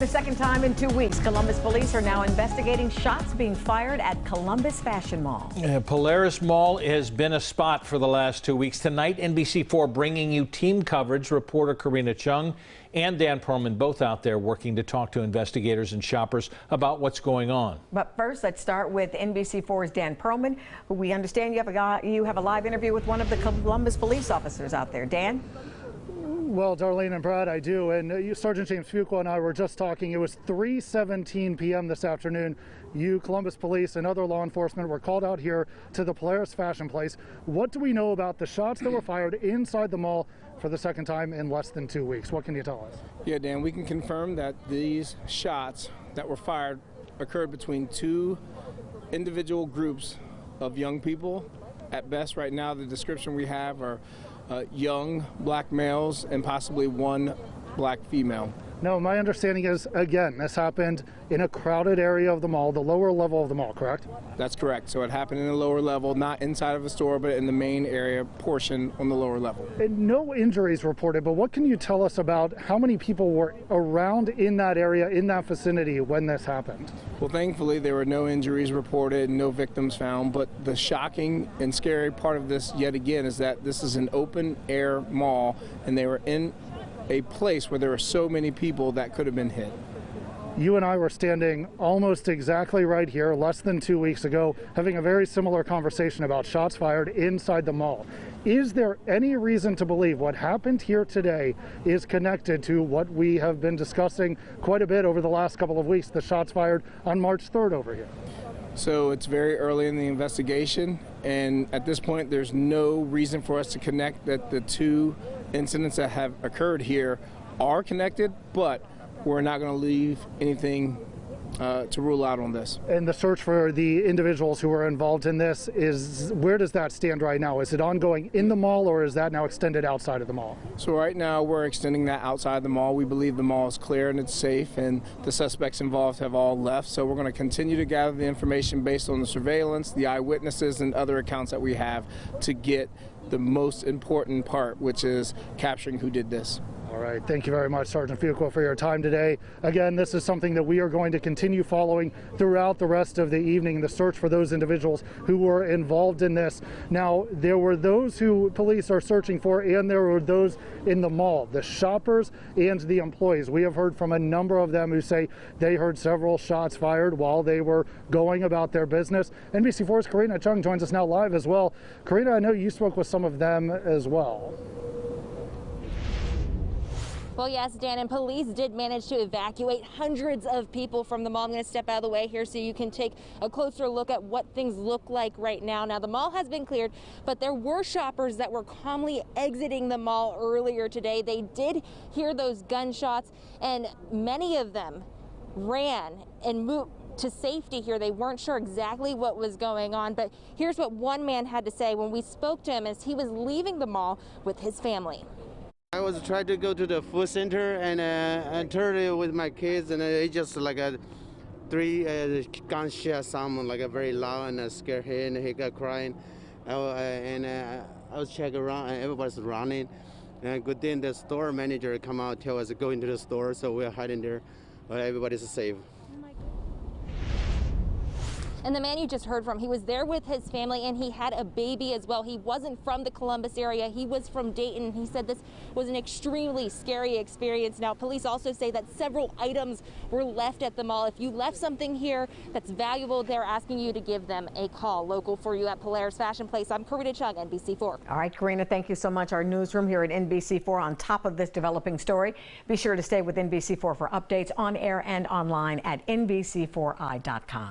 The second time in 2 weeks, Columbus police are now investigating shots being fired at Columbus Fashion Mall. Polaris Mall has been a spot for the last 2 weeks. Tonight, NBC4 bringing you team coverage. Reporter Karina Chung and Dan Perlman both out there working to talk to investigators and shoppers about what's going on. But first, let's start with NBC4's Dan Perlman, who we understand you have a live interview with one of the Columbus police officers out there. Dan? Well, Darlene and Brad, I do. And Sergeant James Fuqua and I were just talking. It was 3:17 p.m. this afternoon. You, Columbus Police, and other law enforcement were called out here to the Polaris Fashion Place. What do we know about the shots that were fired inside the mall for the second time in less than 2 weeks? What can you tell us? Yeah, Dan, we can confirm that these shots that were fired occurred between two individual groups of young people. At best, right now, the description we have are young black males and possibly one black female. No, my understanding is, again, this happened in a crowded area of the mall, the lower level of the mall, correct? That's correct. So it happened in the lower level, not inside of the store, but in the main area portion on the lower level. And no injuries reported, but what can you tell us about how many people were around in that area, in that vicinity when this happened? Well, thankfully, there were no injuries reported, no victims found, but the shocking and scary part of this, yet again, is that this is an open-air mall, and they were in a place where there were so many people that could have been hit. You and I were standing almost exactly right here less than 2 weeks ago, having a very similar conversation about shots fired inside the mall. Is there any reason to believe what happened here today is connected to what we have been discussing quite a bit over the last couple of weeks, the shots fired on March 3rd over here? So it's very early in the investigation, and at this point there's no reason for us to connect that the two incidents that have occurred here are connected, but we're not going to leave anything to rule out on this. And the search for the individuals who were involved in this, where does that stand right now? Is it ongoing in the mall, or is that now extended outside of the mall? So right now we're extending that outside the mall. We believe the mall is clear and it's safe, and the suspects involved have all left. So we're going to continue to gather the information based on the surveillance, the eyewitnesses, and other accounts that we have to get the most important part, which is capturing who did this. All right. Thank you very much, Sergeant Fuqua, for your time today. Again, this is something that we are going to continue following throughout the rest of the evening, the search for those individuals who were involved in this. Now, there were those who police are searching for, and there were those in the mall, the shoppers and the employees. We have heard from a number of them who say they heard several shots fired while they were going about their business. NBC4's Karina Chung joins us now live as well. Karina, I know you spoke with some of them as well. Well, yes, Dan, and police did manage to evacuate hundreds of people from the mall. I'm going to step out of the way here so you can take a closer look at what things look like right now. Now, the mall has been cleared, but there were shoppers that were calmly exiting the mall earlier today. They did hear those gunshots, and many of them ran and moved to safety here. They weren't sure exactly what was going on, but here's what one man had to say when we spoke to him as he was leaving the mall with his family. I was trying to go to the food center and turn it with my kids, and it just like a three gunshot sound, like a very loud, and scared him, and he got crying. I was checking around, and everybody's running. And good thing the store manager come out, tell us to go into the store, so we're hiding there. But everybody's safe. And the man you just heard from, he was there with his family, and he had a baby as well. He wasn't from the Columbus area. He was from Dayton. He said this was an extremely scary experience. Now, police also say that several items were left at the mall. If you left something here that's valuable, they're asking you to give them a call. Local for you at Polaris Fashion Place, I'm Karina Chung, NBC4. All right, Karina, thank you so much. Our newsroom here at NBC4 on top of this developing story. Be sure to stay with NBC4 for updates on air and online at NBC4i.com.